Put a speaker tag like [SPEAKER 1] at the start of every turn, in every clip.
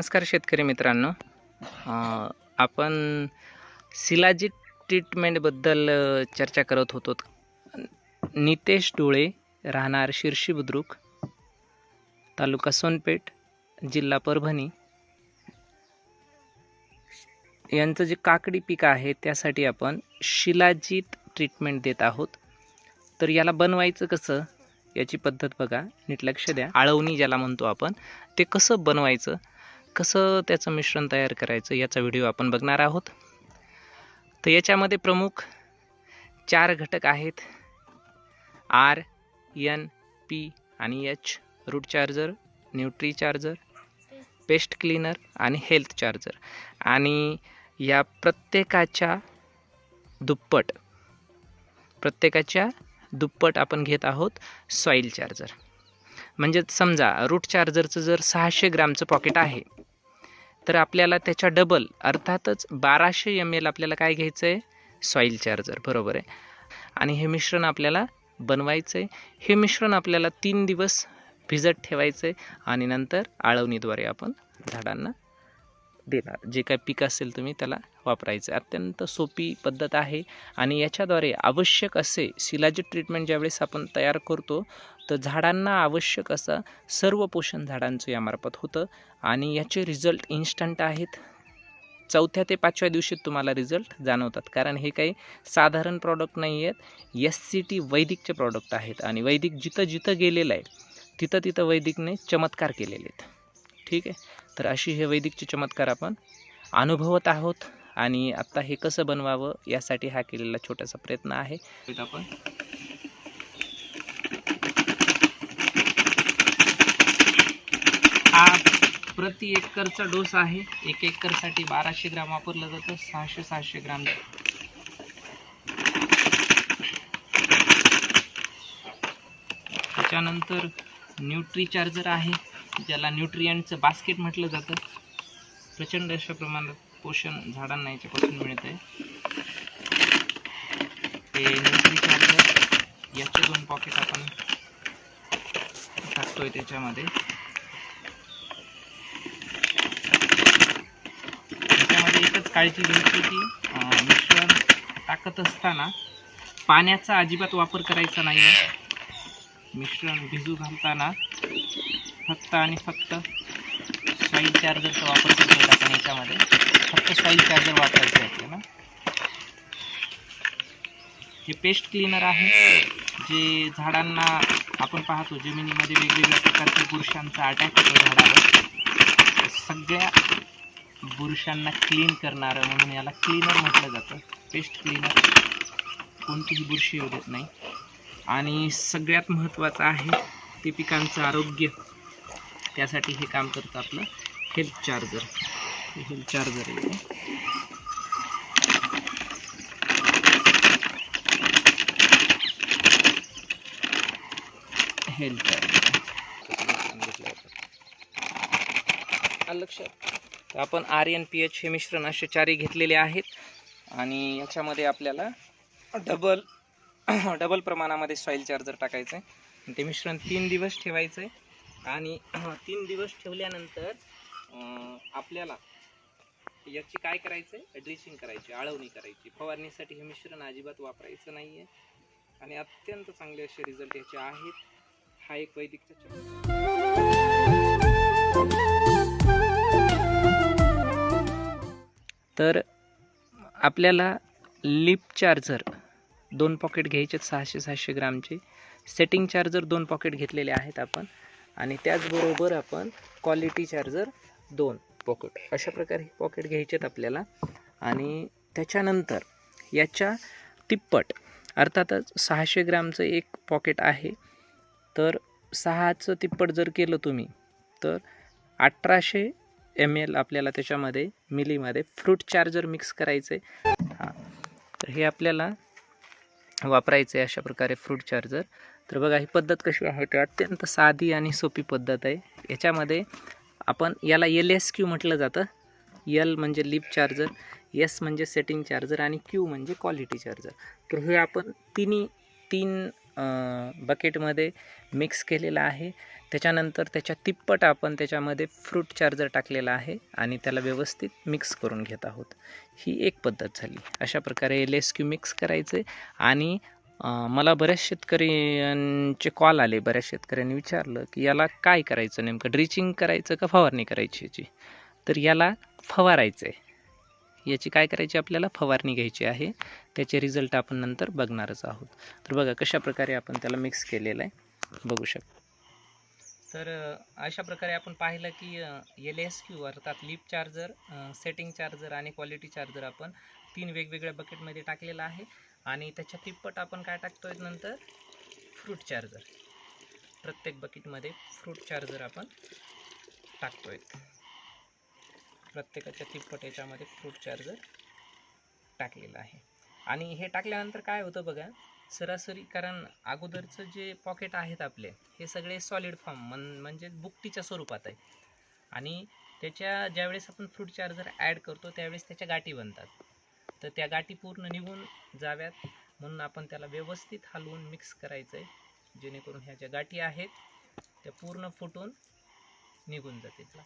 [SPEAKER 1] नमस्कार शेतकरी मित्रांनो, आपण शिलाजीत ट्रीटमेंटबद्दल चर्चा करत होतो. नितेश डोळे, राहणार शिर्शी बुद्रुक, तालुका सोनपेठ, जिल्हा परभणी यांचं जे काकडी पीक आहे त्यासाठी आपण शिलाजीत ट्रीटमेंट देत आहोत. तर याला बनवायचं कसं याची पद्धत बघा, नीट लक्ष द्या. आळवणी ज्याला म्हणतो आपण, ते कसं बनवायचं, कसं त्याचं मिश्रण तयार करायचं याचा व्हिडिओ आपण बघणार आहोत. तर याच्यामध्ये प्रमुख 4 घटक आहेत: आर, एन, पी आणि H. Root charger, nutri charger, pest cleaner आणि हेल्थ चार्जर. आणि या प्रत्येकाच्या दुप्पट आपण घेत आहोत सॉईल चार्जर. म्हणजे समजा रूट चार्जरचं जर 600 ग्रामचं पॉकेट आहे तर आपल्याला त्याच्या डबल अर्थातच 1200 ml आपल्याला काय घ्यायचं आहे, सॉईल चार्जर, बरोबर आहे. आणि हे मिश्रण आपल्याला बनवायचं आहे. हे मिश्रण आपल्याला 3 दिवस भिजत ठेवायचं आहे आणि नंतर आळवणीद्वारे आपण झाडांना देणार. जे काय पीक असेल तुम्ही त्याला वापरायचं. अत्यंत सोपी पद्धत आहे आणि याच्याद्वारे आवश्यक असे शिलाजीत ट्रीटमेंट ज्यावेळेस आपण तयार करतो तर झाडांना आवश्यक असं सर्व पोषण झाडांचं यामार्फत होतं आणि याचे रिझल्ट इन्स्टंट आहेत. 4थ्या ते 5व्या दिवशी तुम्हाला रिझल्ट जाणवतात, कारण हे काही साधारण प्रॉडक्ट नाही आहेत. SCT वैदिकचे प्रॉडक्ट आहेत आणि वैदिक जिथं जिथं गेलेलं आहे तिथं वैदिकने चमत्कार केलेले आहेत. ठीक आहे, तर अशी हे वैदिकचे चमत्कार आपण अनुभवत आहोत आणि आता हे कसं बनवावं यासाठी हा केलेला छोटासा प्रयत्न आहे. आपण हा प्रति एकरचा डोस आहे. 1 एकरसाठी 1200 ग्राम वापरलं जातं. 600 ग्राम. त्याच्यानंतर न्यूट्री चार्जर आहे, ज्याला न्यूट्रिएंटचं बास्केट म्हटलं जातं. प्रचंड अशा प्रमाणात पोषण झाडांना याच्यापासून मिळत आहे. ते न्यूट्री चार्जर याचे 2 पॉकेट आपण टाकतोय त्याच्यामध्ये. त्याच्यामध्ये एकच काळजी घ्यायची की मिश्रण टाकत असताना पाण्याचा अजिबात वापर करायचा नाही आहे. मिश्रण भिजू घालताना फक्त आणि फक्त सॉईल चार्जरचा वापर करतो आपण. याच्यामध्ये फक्त सॉईल चार्जर वापरायचं आहे ना. हे पेस्ट क्लीनर आहे, जे झाडांना आपण पाहतो जमिनीमध्ये वेगवेगळ्या प्रकारच्या बुरशांचा अटॅक होतो झाडावर. सगळ्या बुरशांना क्लीन करणारं म्हणून याला क्लीनर म्हटलं जातं. पेस्ट क्लीनर कोणतीही बुरशी येऊ देत नाही. आणि सगळ्यात महत्त्वाचं आहे ते पिकांचं आरोग्य. त्यासाठी हे काम करतं आपलं हेल्थ चार्जर. हेल्थ चार्जर आहे. हेल्थ चार्जर लक्षात. आपण RN PH हे मिश्रण असे 4 घेतलेले आहेत आणि याच्यामध्ये आपल्याला डबल प्रमाणामध्ये सॉईल चार्जर टाकायचं आहे. ते मिश्रण 3 दिवस ठेवायचं आहे आणि 3 दिवस ठेवल्यानंतर आपल्याला याची काय करायचं आहे, ड्रेसिंग करायची, आळवणी करायची. फवारणीसाठी हे मिश्रण अजिबात वापरायचं नाही आहे आणि अत्यंत चांगले असे रिझल्ट याचे आहेत. हा एक वैदिकचा तर आपल्याला लिप चार्जर 2 पॉकेट घ्यायचे 600 ग्रामचे. सेटिंग चार्जर 2 पॉकेट घेतलेले आहेत आपण आणि त्याचबरोबर आपण क्वालिटी चार्जर 2 पॉकेट, अशा प्रकारे पॉकेट घ्यायचेत आपल्याला. आणि त्याच्यानंतर याच्या तिप्पट, अर्थातच 600 ग्रामचं 1 पॉकेट आहे तर 6चं तिप्पट जर केलं तुम्ही तर 1800 ml आपल्याला त्याच्यामध्ये मिलीमध्ये फ्रूट चार्जर मिक्स करायचं आहे. हां, तर हे आपल्याला वापरायचं आहे अशा प्रकारे फ्रूट चार्जर. तर बघा ही पद्धत कशी आहे, ते अत्यंत साधी आणि सोपी पद्धत आहे. याच्यामध्ये आपण याला LSQ म्हटलं जातं. L म्हणजे लिप चार्जर, S म्हणजे सेटिंग चार्जर आणि Q म्हणजे क्वालिटी चार्जर. तर हे आपण तीन बकेटमध्ये मिक्स केलेला आहे. त्याच्यानंतर त्याच्या तिप्पट आपण त्याच्यामध्ये फ्रूट चार्जर टाकलेला आहे आणि त्याला व्यवस्थित मिक्स करून घेत आहोत. ही एक पद्धत झाली. अशा प्रकारे LSQ मिक्स करायचे. आणि मला बऱ्याच शेतकऱ्यांचे कॉल आले, बऱ्याच शेतकऱ्यांनी विचारलं की याला काय करायचं, नेमकं ड्रिचिंग करायचं का फवारणी करायची याची. तर याला फवारायचं आहे. याची काय करायची, आपल्याला फवारणी घ्यायची आहे. त्याचे रिझल्ट आपण नंतर बघणारच आहोत. तर बघा कशा प्रकारे आपण त्याला मिक्स केलेलं आहे, बघू शकता. तर अशा प्रकारे आपण पाहिलं की LSQ अर्थात लीफ चार्जर, सेटिंग चार्जर आणि क्वालिटी चार्जर आपण 3 वेगवेगळ्या बकेटमध्ये टाकलेला आहे. आणि त्याच्या तिप्पट आपण काय टाकतोय नंतर, फ्रूट चार्जर. प्रत्येक बकेटमध्ये फ्रूट चार्जर आपण टाकतोय. प्रत्येकाच्या तिप्पट याच्यामध्ये फ्रूट चार्जर टाकलेलं आहे. आणि हे टाकल्यानंतर काय होतं बघा, सरासरी, कारण अगोदरचं जे पॉकेट आहेत आपले हे सगळे सॉलिड फॉर्म म्हणजे बुकटीच्या स्वरूपात आहे. आणि त्याच्या ज्यावेळेस आपण फ्रूट चार्जर ॲड करतो त्यावेळेस त्याच्या गाठी बनतात. तर त्या गाठी पूर्ण निघून जाव्यात म्हणून आपण त्याला व्यवस्थित हलवून मिक्स करायचं आहे, जेणेकरून ह्या ज्या गाठी आहेत त्या पूर्ण फुटून निघून जातील.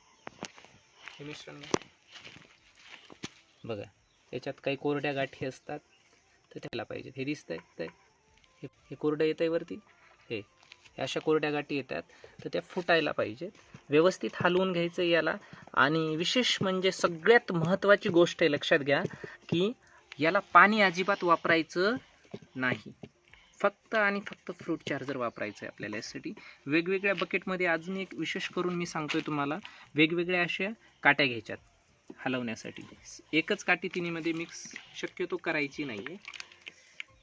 [SPEAKER 1] हे मिश्रण बघा, त्याच्यात काही कोरड्या गाठी असतात तर त्याला पाहिजे. हे दिसतंय, हे कोरडं येतंय वरती, हे अशा कोरड्या गाठी येतात तर त्या फुटायला पाहिजेत. व्यवस्थित हलवून घ्यायचं याला. आणि विशेष म्हणजे सगळ्यात महत्त्वाची गोष्ट आहे, लक्षात घ्या की याला पाणी अजिबात वापरायचं नाही. फक्त आणि फक्त फ्रूट चार्जर वापरायचं आहे आपल्याला. यासाठी वेगवेगळ्या बकेटमध्ये अजून एक विशेष करून मी सांगतोय तुम्हाला, वेगवेगळ्या अशा काट्या घ्यायच्यात हलवण्यासाठी. एकच काठी तिन्हीमध्ये मिक्स शक्यतो करायची नाही आहे,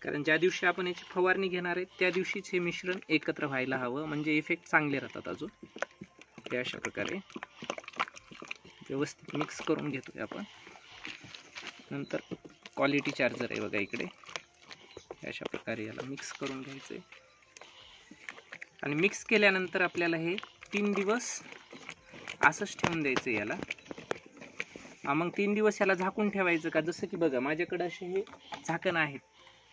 [SPEAKER 1] कारण ज्या दिवशी आपण याची फवारणी घेणार आहे त्या दिवशीच हे मिश्रण एकत्र व्हायला हवं, म्हणजे इफेक्ट चांगले राहतात अजून. हे अशा प्रकारे व्यवस्थित मिक्स करून घेतोय आपण. नंतर क्वालिटी चार्जर आहे बघा इकडे, अशा प्रकारे याला मिक्स करून घ्यायचं आहे. आणि मिक्स केल्यानंतर आपल्याला हे 3 दिवस असंच ठेवून द्यायचं याला. मग 3 दिवस याला झाकून ठेवायचं का, जसं की बघा माझ्याकडे असे हे झाकण आहेत.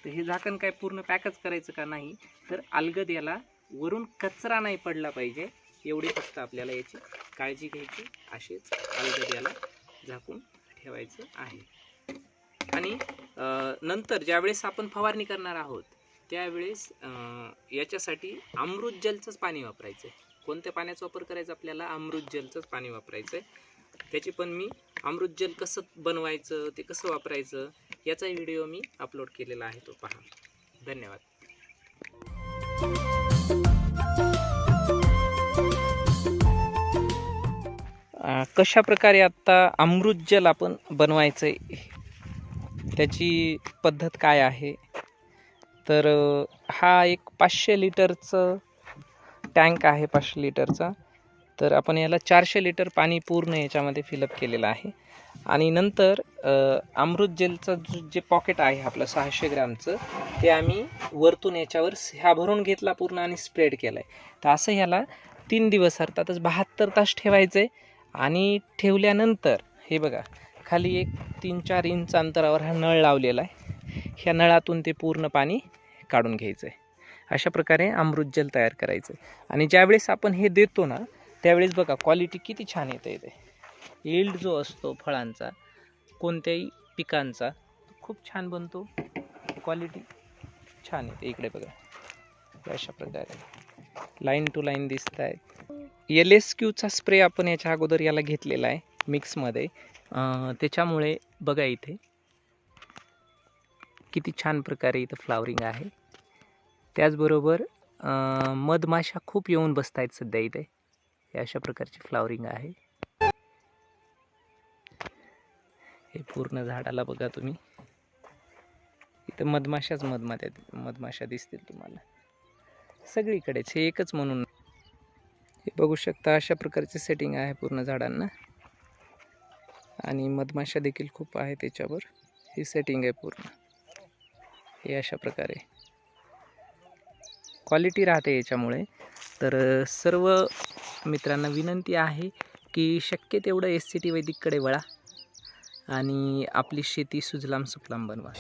[SPEAKER 1] तर हे झाकण काय पूर्ण पॅकच करायचं का नाही, तर अलगद याला वरून कचरा नाही पडला पाहिजे एवढी फक्त आपल्याला याची काळजी घ्यायची. असेच अलगद याला झाकून ठेवायचं आहे. आणि नंतर ज्यावेळेस आपण फवारणी करणार आहोत त्यावेळेस याच्यासाठी अमृत जलचंच पाणी वापरायचं आहे. कोणत्या पाण्याचा वापर करायचा आपल्याला, अमृत जलचंच पाणी वापरायचं आहे. त्याची पण मी अमृत जल कसं बनवायचं, ते कसं वापरायचं याचा व्हिडिओ मी अपलोड केलेला आहे, तो पहा. धन्यवाद. कशा प्रकारे आता अमृत जल आपण बनवायचं आहे, त्याची पद्धत काय आहे. तर हा एक 500 लिटरचं टँक आहे, 500 लिटरचा. तर आपण याला 400 लिटर पाणी पूर्ण याच्यामध्ये फिलअप केलेलं आहे. आणि नंतर अमृत जेलचं जे पॉकेट आहे आपलं 600 ग्रॅमचं, ते आम्ही वरतून याच्यावर ह्या भरून घेतला पूर्ण आणि स्प्रेड केला आहे. तर असं ह्याला 3 दिवस अर्थातच 72 तास ठेवायचं आहे. आणि ठेवल्यानंतर हे बघा खाली एक 3-4 इंच अंतरावर हा नळ लावलेला आहे. ह्या नळातून ते पूर्ण पाणी काढून घ्यायचं आहे. अशा प्रकारे अमृत जल तयार करायचं आहे. आणि ज्यावेळेस आपण हे देतो ना त्यावेळेस बघा क्वालिटी किती छान येते. इथे यील्ड जो असतो फळांचा कोणत्याही पिकांचा खूप छान बनतो, क्वालिटी छान येते. इकडे बघा अशा प्रकारे लाईन टू लाईन दिसत आहे. LSQचा स्प्रे आपण याच्या अगोदर याला घेतलेला आहे मिक्समध्ये, त्याच्यामुळे बघा इथे किती छान प्रकारे इथं फ्लावरिंग आहे. त्याचबरोबर मधमाशा खूप येऊन बसत आहेत सध्या इथे. हे अशा प्रकारची फ्लावरिंग आहे. हे पूर्ण झाडाला बघा तुम्ही, इथं मधमाशा दिसतील तुम्हाला सगळीकडेच. हे एकच म्हणून हे बघू शकता, अशा प्रकारचे सेटिंग आहे पूर्ण झाडांना. आणि मधमाशा देखील खूप आहे त्याच्यावर. ही सेटिंग आहे पूर्ण. हे अशा प्रकारे क्वालिटी राहते याच्यामुळे. तर सर्व मित्रांना विनंती आहे की शक्य तेवढं SCT वैदिककडे वळा आणि आपली शेती सुजलाम सुफलाम बनवा.